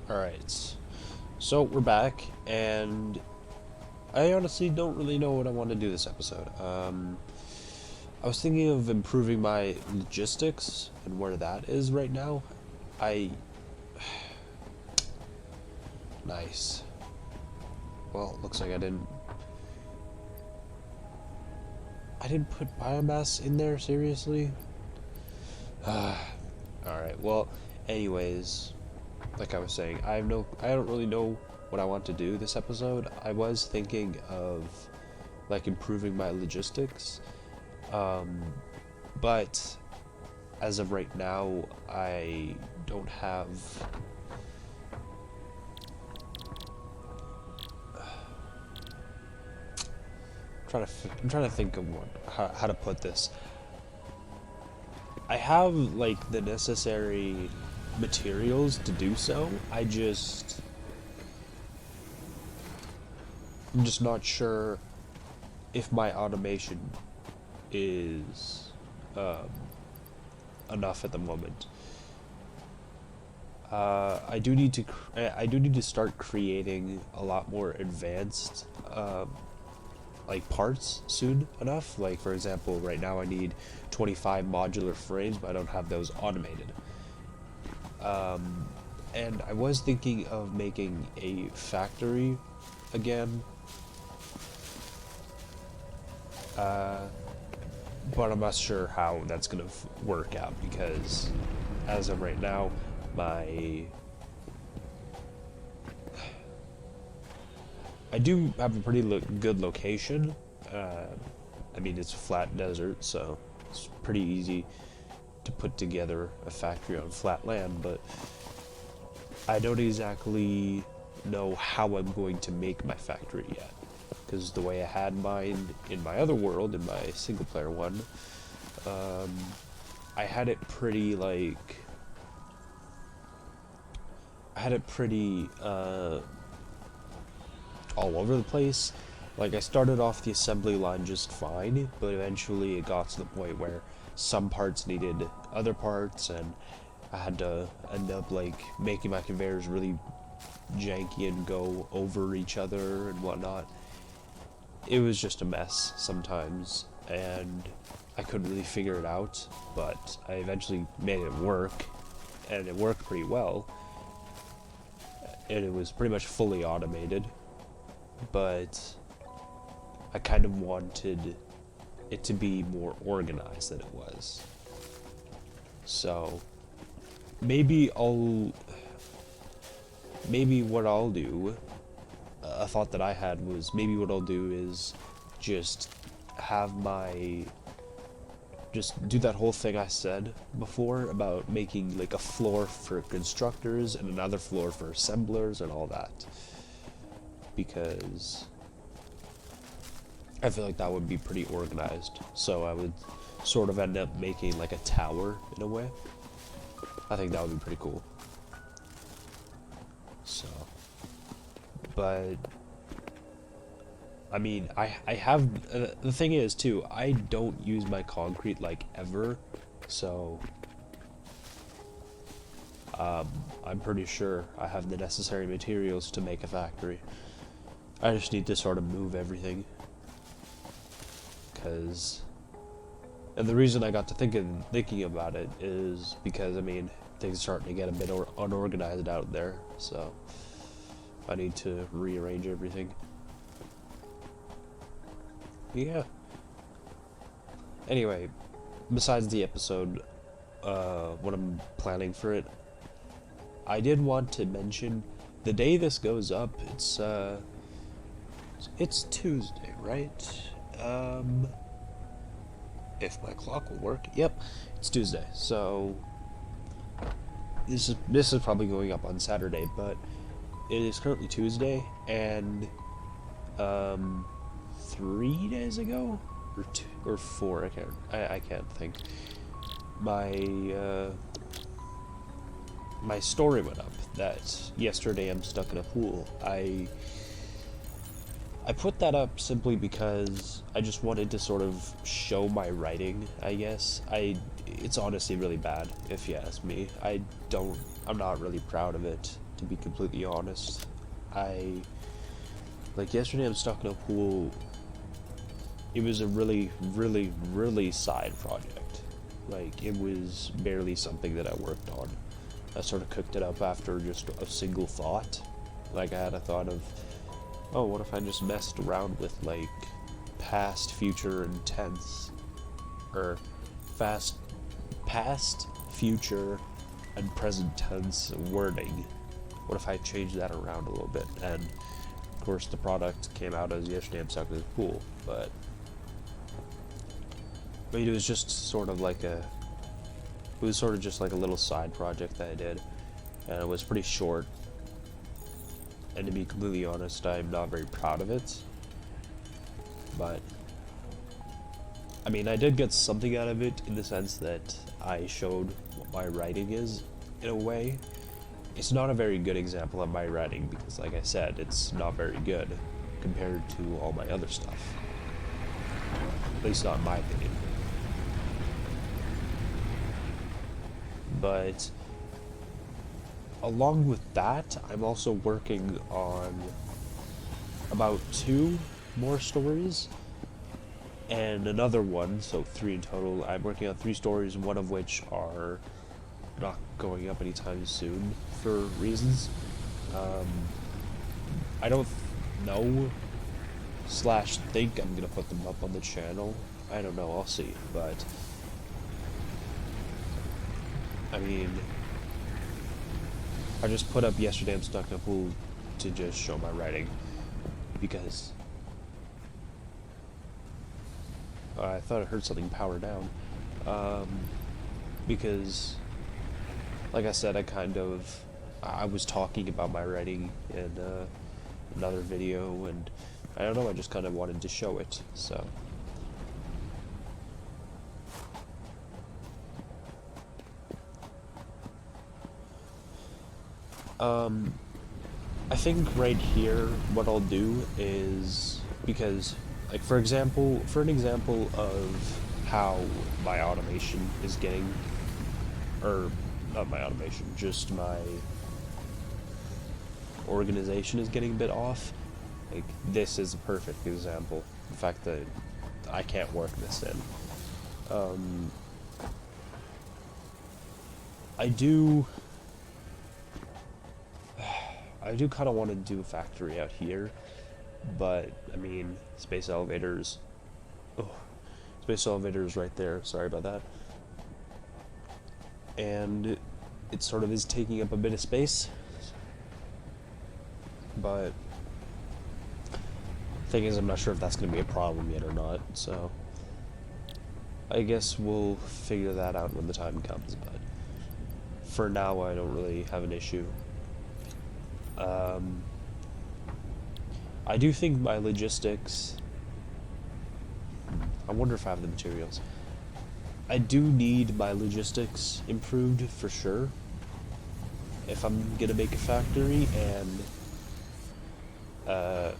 Alright, so we're back, and I honestly don't really know what I want to do this episode. I was thinking of improving my logistics and where that is right now. I... Nice. Well, it looks like I didn't put biomass in there, seriously? Alright, well, anyways, like I was saying, I don't really know what I want to do this episode. I was thinking of, like, improving my logistics, but as of right now, I don't have... I'm trying to think of how to put this. I have, like, the necessary materials to do so. I'm just not sure if my automation is enough at the moment. I do need to start creating a lot more advanced like parts soon enough. Like, for example, right now I need 25 modular frames, but I don't have those automated. And I was thinking of making a factory again, but I'm not sure how that's gonna work out, because as of right now, I do have a pretty good location. I mean, it's a flat desert, so it's pretty easy to put together a factory on flat land, but I don't exactly know how I'm going to make my factory yet, because the way I had mine in my other world, in my single player one, I had it pretty, like, all over the place. Like, I started off the assembly line just fine, but eventually it got to the point where some parts needed other parts, and I had to end up, like, making my conveyors really janky and go over each other and whatnot. It was just a mess sometimes, and I couldn't really figure it out, but I eventually made it work, and it worked pretty well, and it was pretty much fully automated. But I kind of wanted it to be more organized than it was. So maybe what I'll do, a thought that I had was, maybe what I'll do is just do that whole thing I said before about making, like, a floor for constructors and another floor for assemblers and all that. Because I feel like that would be pretty organized. So I would sort of end up making, like, a tower in a way. I think that would be pretty cool. So, but I mean, I have the thing is too, I don't use my concrete, like, ever, so I'm pretty sure I have the necessary materials to make a factory. I just need to sort of move everything, and the reason I got to thinking about it is because, I mean, things are starting to get a bit unorganized out there, so I need to rearrange everything. Yeah. Anyway, besides the episode, what I'm planning for it, I did want to mention the day this goes up. It's Tuesday, right? If my clock will work. Yep, it's Tuesday. So this is probably going up on Saturday, but it is currently Tuesday, and 3 days ago, or 2 or 4, I can't think. My story went up that yesterday I'm stuck in a pool. I put that up simply because I just wanted to sort of show my writing, I guess. It's honestly really bad, if you ask me. I'm not really proud of it, to be completely honest. Like yesterday I'm stuck in a pool. It was a really side project. Like, it was barely something that I worked on. I sort of cooked it up after just a single thought. Like, I had a thought of, oh, what if I just messed around with, like, past, future, and tense? Or past, future, and present tense wording. What if I changed that around a little bit? And, of course, the product came out as yesterday I'm stuck in the pool, but it was just sort of like it was sort of just like a little side project that I did, and it was pretty short, and to be completely honest, I'm not very proud of it, but, I mean, I did get something out of it in the sense that I showed what my writing is, in a way. It's not a very good example of my writing, because like I said, it's not very good compared to all my other stuff. At least not in my opinion. But along with that, I'm also working on about 2 more stories and another one, so 3 in total. I'm working on 3 stories, one of which are not going up anytime soon for reasons. I don't know / think I'm gonna put them up on the channel. I don't know, I'll see, but I mean, I just put up yesterday I'm stuck in a pool to just show my writing, because I thought I heard something power down, because, like I said, I was talking about my writing in another video, and I don't know, I just kind of wanted to show it, so. I think right here, what I'll do is, because, like, for an example of how my automation is getting, or, not my automation, just my organization is getting a bit off, like, this is a perfect example. The fact that I can't work this in. I do kind of want to do a factory out here, but, I mean, space elevators right there, sorry about that. And it sort of is taking up a bit of space, but thing is, I'm not sure if that's going to be a problem yet or not, so I guess we'll figure that out when the time comes, but for now I don't really have an issue. I do think my logistics, I wonder if I have the materials. I do need my logistics improved for sure if I'm gonna make a factory, and I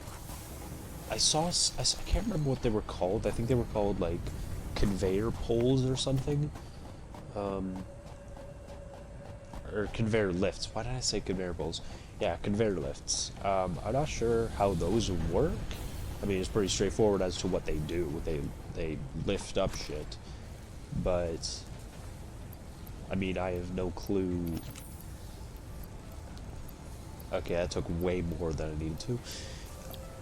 can't remember what they were called. I think they were called like conveyor poles or something, or conveyor lifts. Why did I say conveyor poles? Yeah, conveyor lifts. I'm not sure how those work. I mean, it's pretty straightforward as to what they do. They lift up shit, but I mean, I have no clue. Okay, that took way more than I needed to.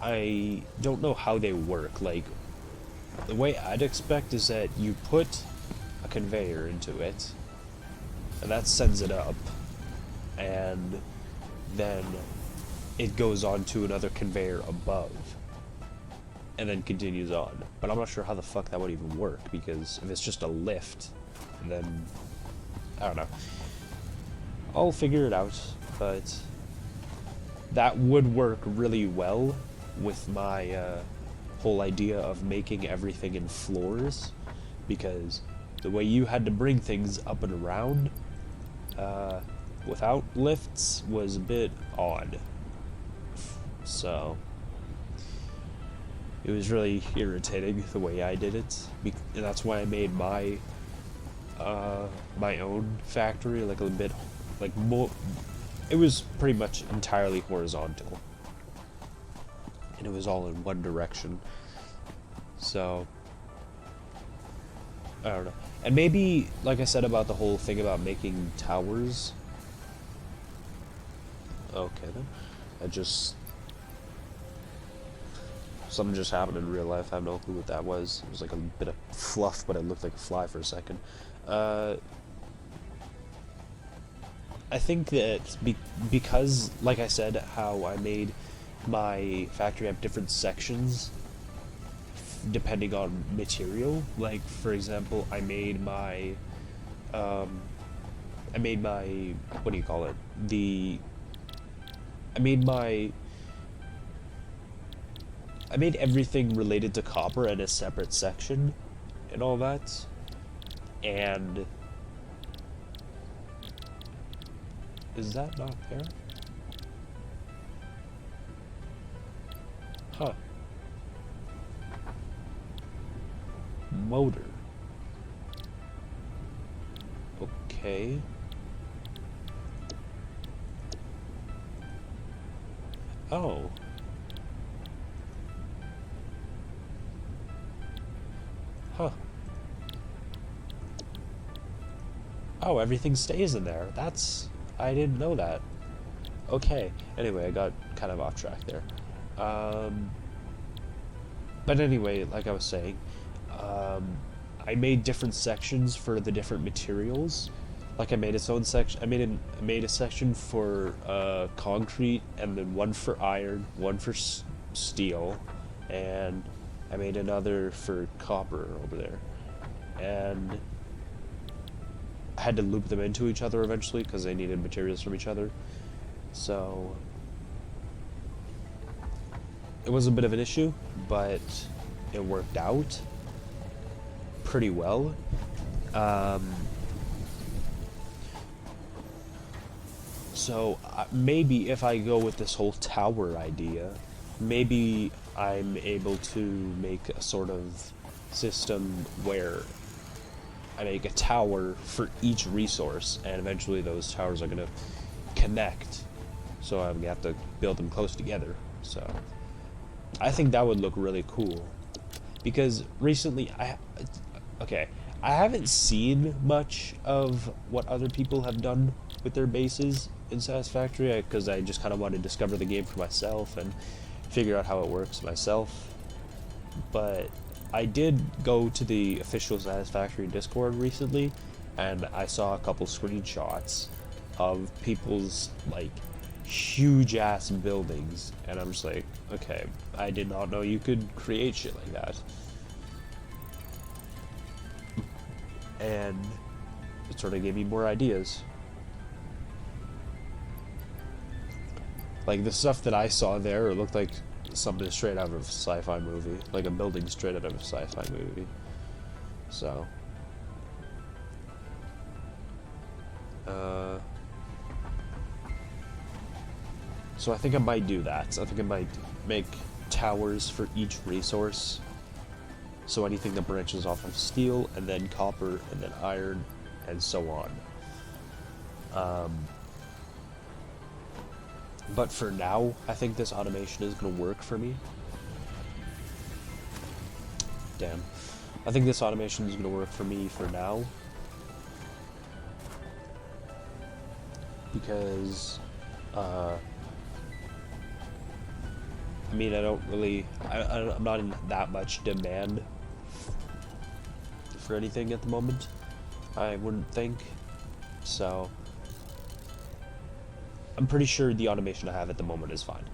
I don't know how they work. Like, the way I'd expect is that you put a conveyor into it, and that sends it up, and then it goes on to another conveyor above, and then continues on. But I'm not sure how the fuck that would even work, because if it's just a lift, then I don't know. I'll figure it out, but that would work really well with my whole idea of making everything in floors, because the way you had to bring things up and around without lifts was a bit odd. So it was really irritating the way I did it, and that's why I made my my own factory, like a bit, like it was pretty much entirely horizontal, and it was all in one direction. So I don't know. And maybe, like I said about the whole thing about making towers. Okay then. Something just happened in real life. I have no clue what that was. It was like a bit of fluff, but it looked like a fly for a second. I think that because, like I said, how I made my factory have different sections depending on material. Like, for example, I made my what do you call it? I made everything related to copper in a separate section and all that. And is that not there? Huh. Motor. Okay. Oh. Huh. Oh, everything stays in there. I didn't know that. Okay. Anyway, I got kind of off track there. But anyway, like I was saying, I made different sections for the different materials. Like I made its own section. I made a section for concrete, and then one for iron, one for steel, and I made another for copper over there. And I had to loop them into each other eventually because they needed materials from each other. So it was a bit of an issue, but it worked out pretty well. So maybe if I go with this whole tower idea, maybe I'm able to make a sort of system where I make a tower for each resource, and eventually those towers are going to connect. So I'm going to have to build them close together. So I think that would look really cool. Because recently, I haven't seen much of what other people have done with their bases in Satisfactory, because I just kind of wanted to discover the game for myself and figure out how it works myself. But I did go to the official Satisfactory Discord recently, and I saw a couple screenshots of people's, like, huge ass buildings, and I'm just like, okay, I did not know you could create shit like that. And it sort of gave me more ideas. Like, the stuff that I saw there, it looked like something straight out of a sci-fi movie. Like a building straight out of a sci-fi movie. So I think I might do that. I think I might make towers for each resource. So anything that branches off of steel, and then copper, and then iron, and so on. But for now, I think this automation is going to work for me. Damn. I think this automation is going to work for me for now. Because, I mean, I don't really, I'm not in that much demand for anything at the moment, I wouldn't think. So I'm pretty sure the automation I have at the moment is fine,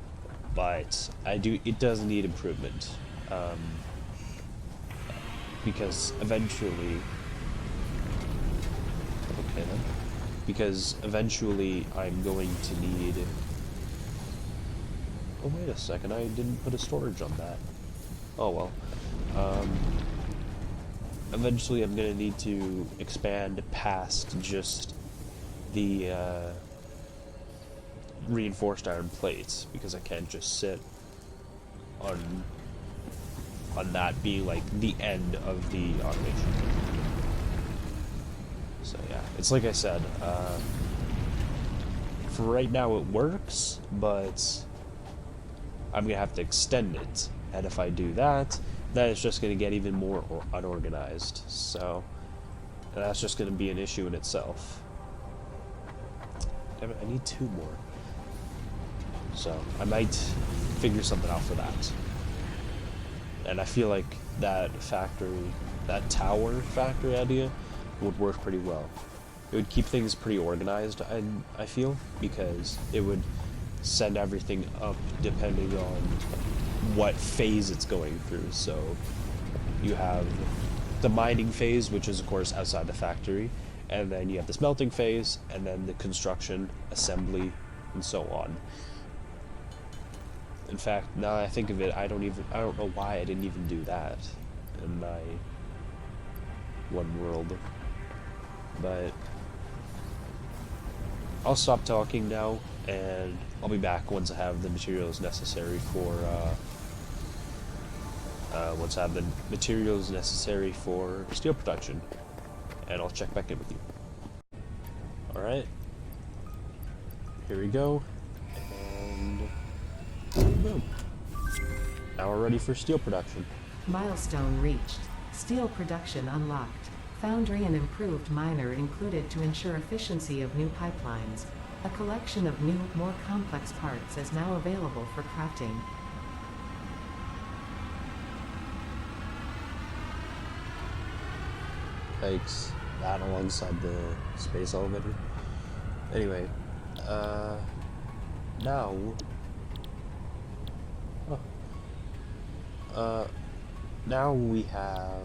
but it does need improvement, because eventually, I'm going to need, oh wait a second, I didn't put a storage on that. Oh well. Eventually I'm going to need to expand past just the reinforced iron plates, because I can't just sit on that being like the end of the automation. So yeah, it's like I said, for right now it works, but I'm gonna have to extend it, and if I do that, then it's just gonna get even more unorganized. So that's just gonna be an issue in itself. Damn it, I need 2 more. So I might figure something out for that. And I feel like that tower factory idea would work pretty well. It would keep things pretty organized, I feel, because it would send everything up depending on what phase it's going through. So you have the mining phase, which is of course outside the factory, and then you have the smelting phase, and then the construction, assembly, and so on. In fact, now I think of it, I don't know why I didn't even do that in my one world. But I'll stop talking now, and I'll be back once I have the materials necessary for steel production, and I'll check back in with you. Alright, here we go, and boom. Now we're ready for steel production. Milestone reached. Steel production unlocked. Foundry and improved miner included to ensure efficiency of new pipelines. A collection of new, more complex parts is now available for crafting. Takes that alongside the space elevator. Anyway, now... now we have...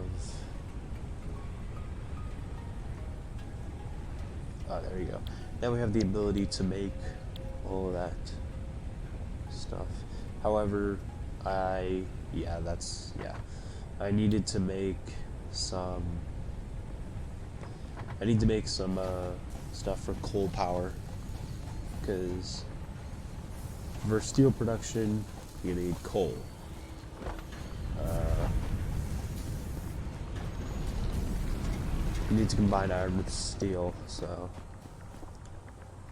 Oh, there you go. Now we have the ability to make all of that stuff. However, I needed to make some... I need to make some stuff for coal power, because for steel production, you need coal. You need to combine iron with steel, so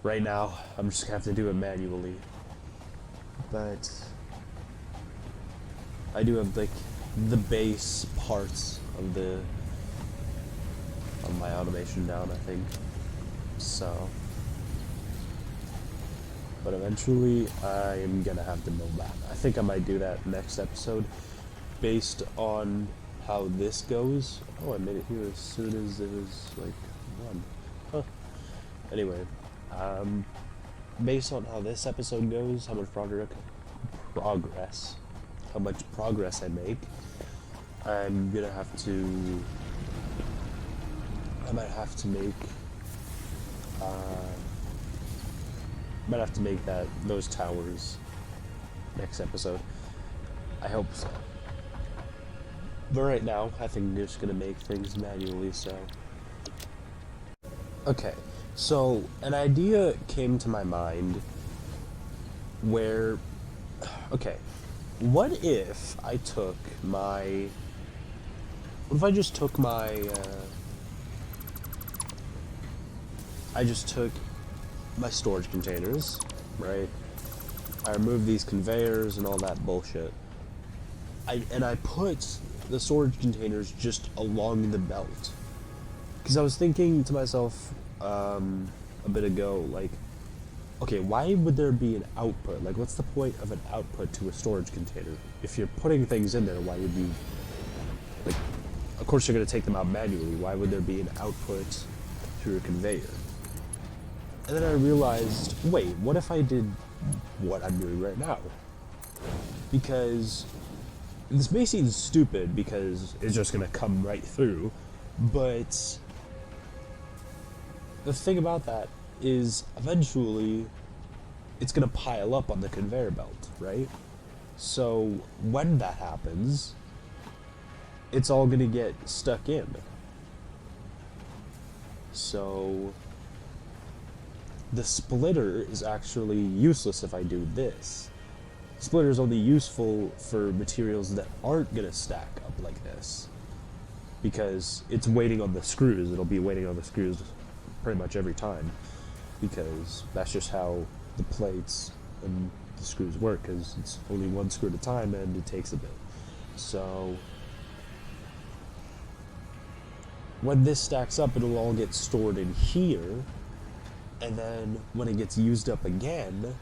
right now I'm just gonna have to do it manually. But I do have like the base parts of my automation down, I think. So, but eventually I am gonna have to build that. I think I might do that next episode, based on how this goes. Oh, I made it here as soon as it was like done. Huh. Anyway, based on how this episode goes, how much progress I make, I'm gonna have to. I might have to make. Might have to make those towers next episode. I hope so. But right now, I think I'm just gonna make things manually, so... Okay, so an idea came to my mind where... Okay, what if I took my... What if I just took my... I just took my storage containers, right? I removed these conveyors and all that bullshit. I put the storage containers just along the belt, because I was thinking to myself a bit ago, like, okay, why would there be an output? Like, what's the point of an output to a storage container? If you're putting things in there, why would you, like, of course you're going to take them out manually. Why would there be an output through a conveyor? And then I realized, wait, what if I did what I'm doing right now? Because this may seem stupid, because it's just going to come right through, but the thing about that is eventually it's going to pile up on the conveyor belt, right? So when that happens, it's all going to get stuck in. So the splitter is actually useless if I do this. Splitter is only useful for materials that aren't going to stack up like this, because it's waiting on the screws. It'll be waiting on the screws pretty much every time. because that's just how the plates and the screws work, because it's only one screw at a time and it takes a bit. So when this stacks up, it'll all get stored in here, and then when it gets used up again,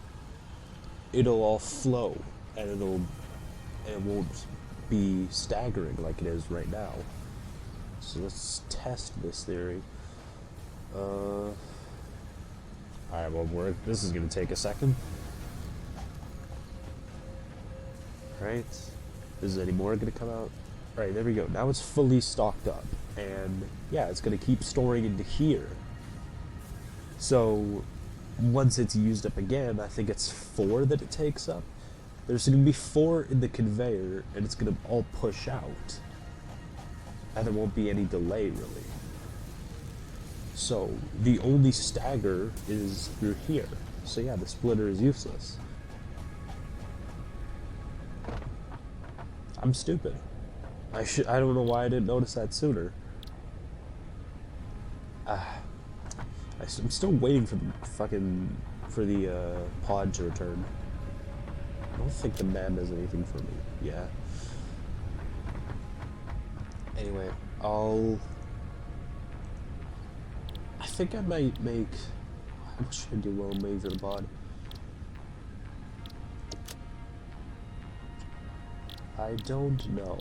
it'll all flow, and it won't be staggering like it is right now. So let's test this theory. Alright, well, this is going to take a second. Right? Is any more going to come out? Right, there we go. Now it's fully stocked up. And yeah, it's going to keep storing into here. So once it's used up again, I think it's 4 that it takes up. There's going to be 4 in the conveyor, and it's going to all push out. And there won't be any delay, really. So the only stagger is through here. So yeah, the splitter is useless. I'm stupid. I don't know why I didn't notice that sooner. I'm still waiting for the pod to return. I don't think the man does anything for me. Yeah. Anyway, I think I might make... How much should I do while I'm waiting for the pod? I don't know.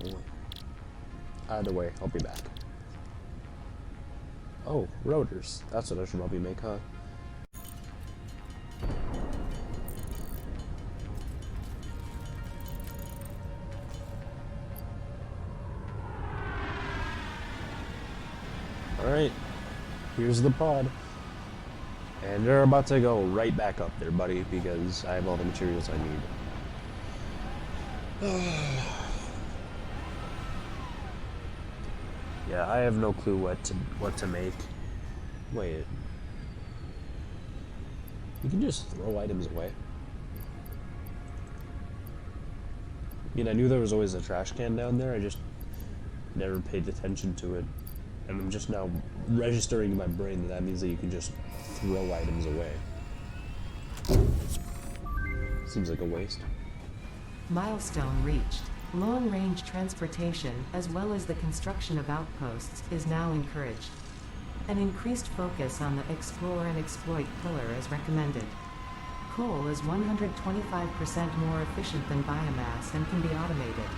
Either way, I'll be back. Oh, rotors. That's what I should probably make, huh? Alright. Here's the pod. And they're about to go right back up there, buddy, because I have all the materials I need. Yeah, I have no clue what to make. Wait. You can just throw items away. I mean, I knew there was always a trash can down there, I just never paid attention to it. And I'm just now registering in my brain that means that you can just throw items away. Seems like a waste. Milestone reached. Long-range transportation, as well as the construction of outposts, is now encouraged. An increased focus on the explore and exploit pillar is recommended. Coal is 125% more efficient than biomass and can be automated.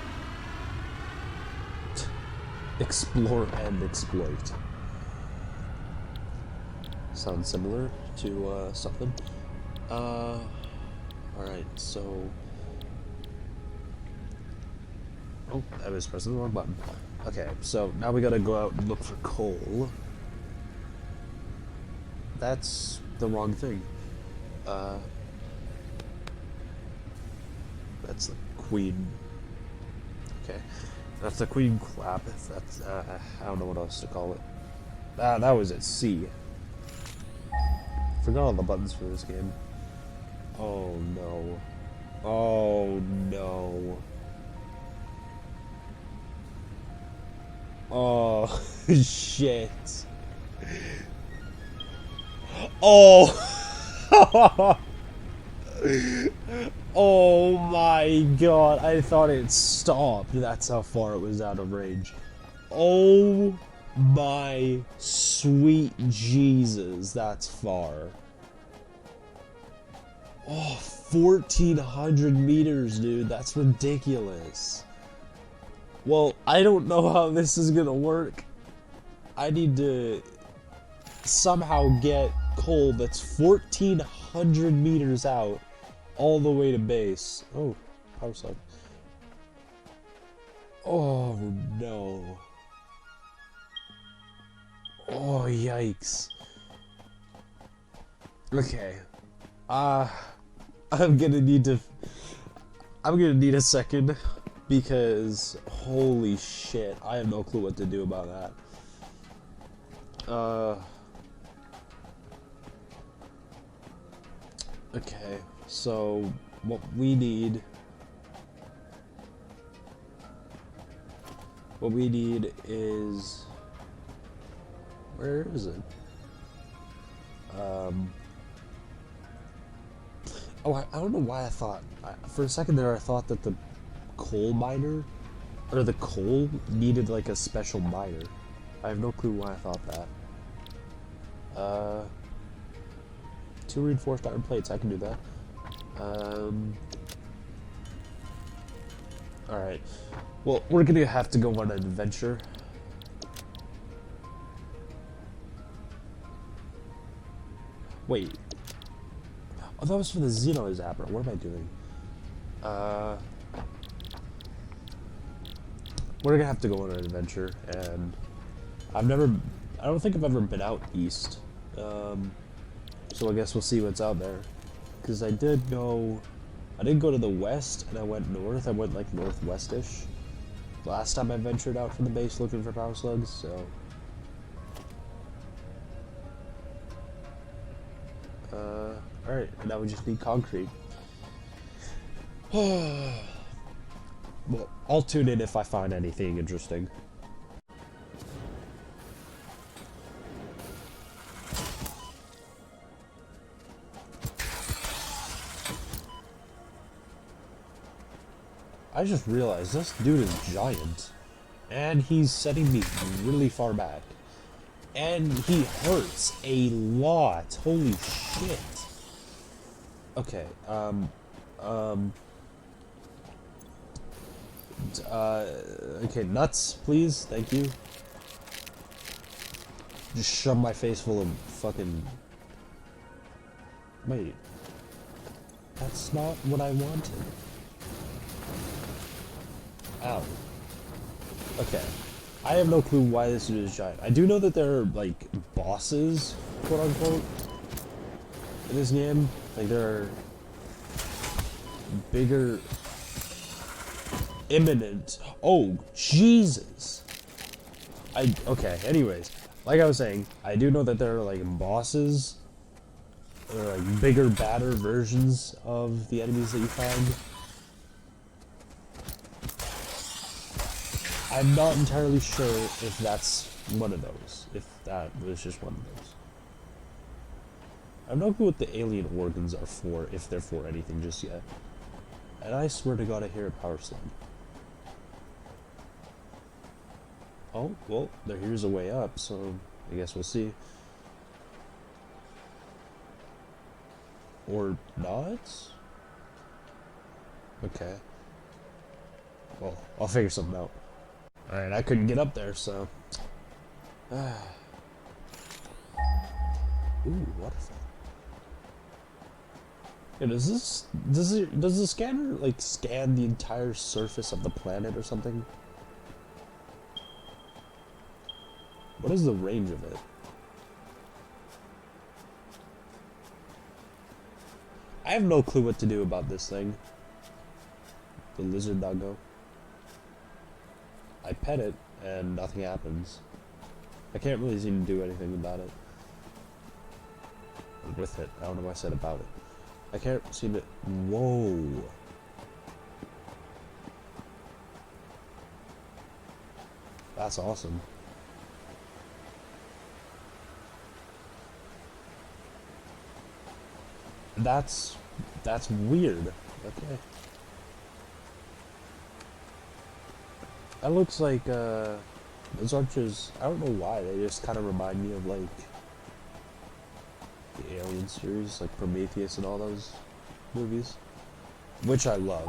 Explore and exploit. Sounds similar to something. Alright, so... Oh, I was pressing the wrong button. Okay, so now we gotta go out and look for coal. That's the wrong thing. That's the queen. Okay. That's the queen clap. That's, I don't know what else to call it. That was at C. Forgot all the buttons for this game. Oh no. Oh no. Oh, shit. Oh! Oh my god, I thought it stopped. That's how far it was out of range. Oh my sweet Jesus, that's far. Oh, 1,400 meters, dude, that's ridiculous. Well, I don't know how this is gonna work. I need to somehow get coal that's 1,400 meters out all the way to base. Oh, power slide. Oh no. Oh yikes. Okay. I'm gonna need a second because holy shit, I have no clue what to do about that. Okay, so what we need is, where is it? Oh, I don't know why I thought... for a second there I thought that the coal miner, or the coal needed like a special miner. I have no clue why I thought that. 2 reinforced iron plates, I can do that. Alright. Well, we're gonna have to go on an adventure. Wait. Oh, that was for the Xeno Zapper. What am I doing? We're gonna have to go on an adventure, and I don't think I've ever been out east. So I guess we'll see what's out there. Because I didn't go to the west, and I went north. I went like northwestish. Last time I ventured out from the base looking for power slugs, so... Alright, and now we just need concrete. Well, I'll tune in if I find anything interesting. I just realized this dude is giant. And he's setting me really far back. And he hurts a lot. Holy shit. Okay, okay, nuts, please, thank you. Just shove my face full of fucking... Wait. That's not what I wanted. Ow. Okay. I have no clue why this dude is giant. I do know that there are, like, bosses, quote-unquote, in this game. Like, there are bigger... imminent... Oh, Jesus! Okay, anyways. Like I was saying, I do know that there are, like, bosses, or, like, bigger, badder versions of the enemies that you find. I'm not entirely sure if that's one of those. If that was just one of those. I have no clue what the alien organs are for, if they're for anything just yet. And I swear to God I hear a power slug. Oh, well, here's a way up, so I guess we'll see. Or not? Okay. Well, I'll figure something out. Alright, I couldn't get up there, so... Ooh, waterfall. Yeah, does the scanner, like, scan the entire surface of the planet or something? What is the range of it? I have no clue what to do about this thing. The lizard doggo. I pet it, and nothing happens. I can't really seem to do anything about it. Or with it. I don't know what I said about it. I can't seem to... Whoa. That's awesome. That's weird. Okay. That looks like, those archers, I don't know why, they just kind of remind me of, like, the Alien series, like Prometheus and all those movies. Which I love.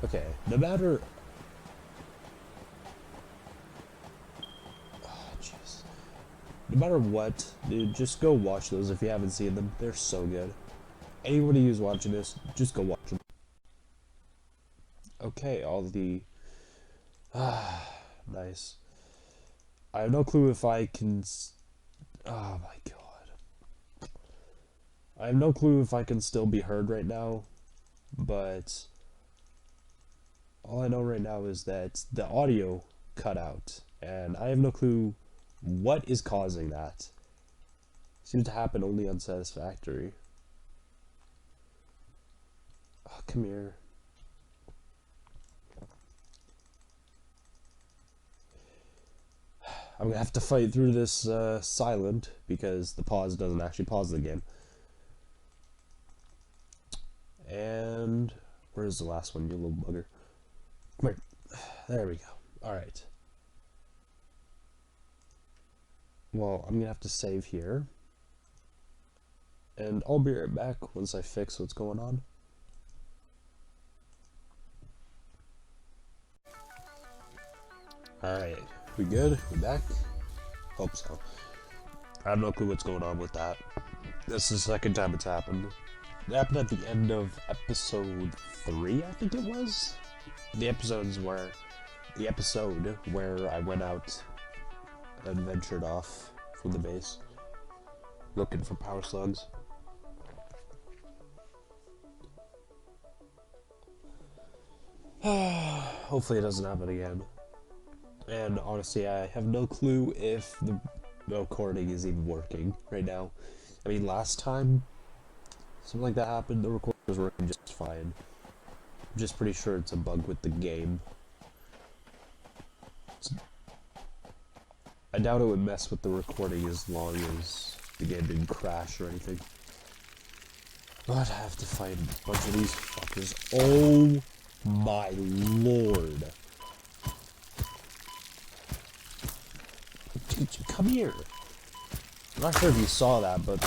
Okay, no matter... Oh, jeez. No matter what, dude, just go watch those if you haven't seen them. They're so good. Anybody who's watching this, just go watch them. Okay, all the... nice. I have no clue if I can... Oh my god. I have no clue if I can still be heard right now, but all I know right now is that the audio cut out, and I have no clue what is causing that. Seems to happen only on Satisfactory. Oh, come here. I'm gonna have to fight through this silent, because the pause doesn't actually pause the game. Where's the last one, you little bugger? Come here. There we go. Alright. Well, I'm gonna have to save here. And I'll be right back once I fix what's going on. Alright, we good? We back? Hope so. I have no clue what's going on with that. This is the second time it's happened. It happened at the end of episode 3, I think it was? The episode where I went out and ventured off from the base, looking for power slugs. Hopefully it doesn't happen again. And honestly, I have no clue if the recording is even working right now. I mean, last time something like that happened, the recording was working just fine. I'm just pretty sure it's a bug with the game. I doubt it would mess with the recording as long as the game didn't crash or anything. But I have to fight a bunch of these fuckers. Oh my lord. Come here. I'm not sure if you saw that, but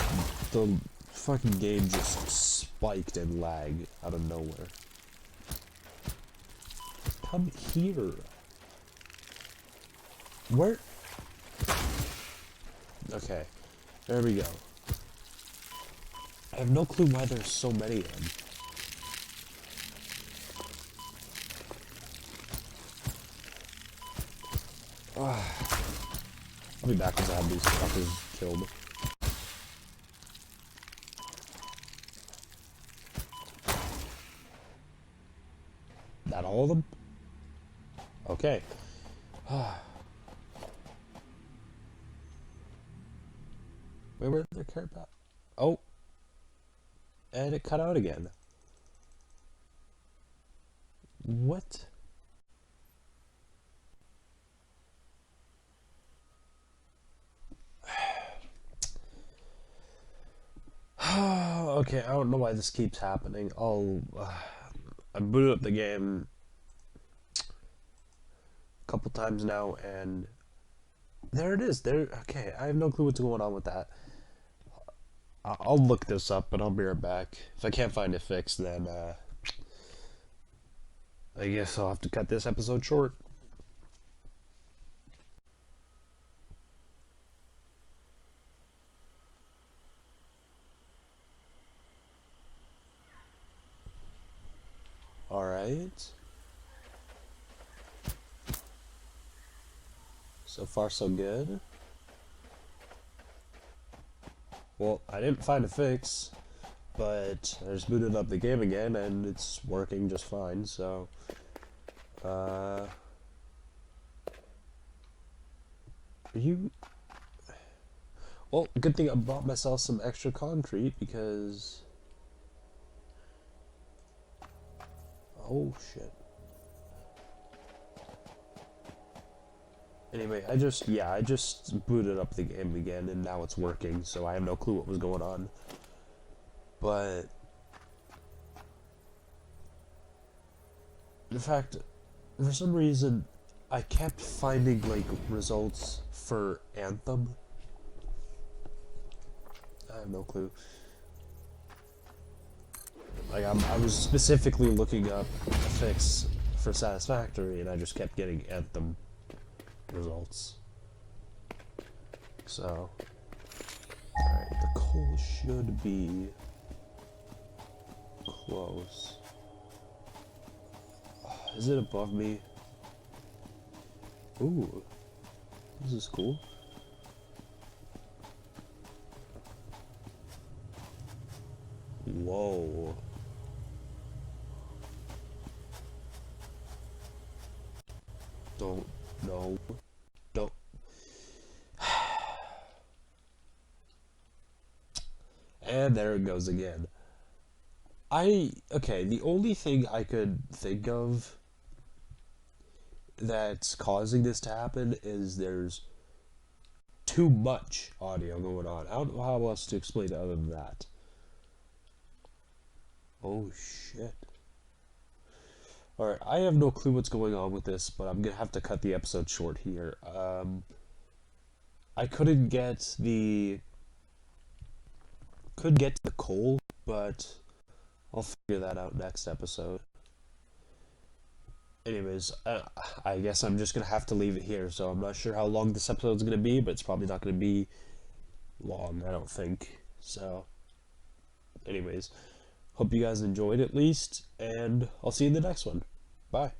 the fucking game just spiked and lagged out of nowhere. Come here. Where? Okay, there we go. I have no clue why there's so many of them. I'll be back once I have these fuckers killed. That all of them? Okay. Wait, where'd their care pack? Oh. And it cut out again. What? Okay, I don't know why this keeps happening. I booted up the game a couple times now, and there it is. There. Okay, I have no clue what's going on with that. I'll look this up, and I'll be right back. If I can't find it fixed, then I guess I'll have to cut this episode short. Alright. So far so good. Well, I didn't find a fix, but I just booted up the game again and it's working just fine, so are you... Well, good thing I bought myself some extra concrete because... Oh shit. Anyway, I just booted up the game again and now it's working, so I have no clue what was going on. But in fact, for some reason, I kept finding like results for Anthem. I have no clue. Like I was specifically looking up a fix for Satisfactory, and I just kept getting Anthem results. So, alright, the coal should be close. Is it above me? Ooh, this is cool. Whoa. Don't. And there it goes again. Okay, the only thing I could think of that's causing this to happen is there's too much audio going on. I don't know how else to explain it other than that. Oh shit. Alright, I have no clue what's going on with this, but I'm gonna have to cut the episode short here. I could get to the coal, but I'll figure that out next episode. Anyways, I guess I'm just gonna have to leave it here, so I'm not sure how long this episode's gonna be, but it's probably not gonna be long, I don't think. So, anyways, hope you guys enjoyed at least, and I'll see you in the next one. Bye.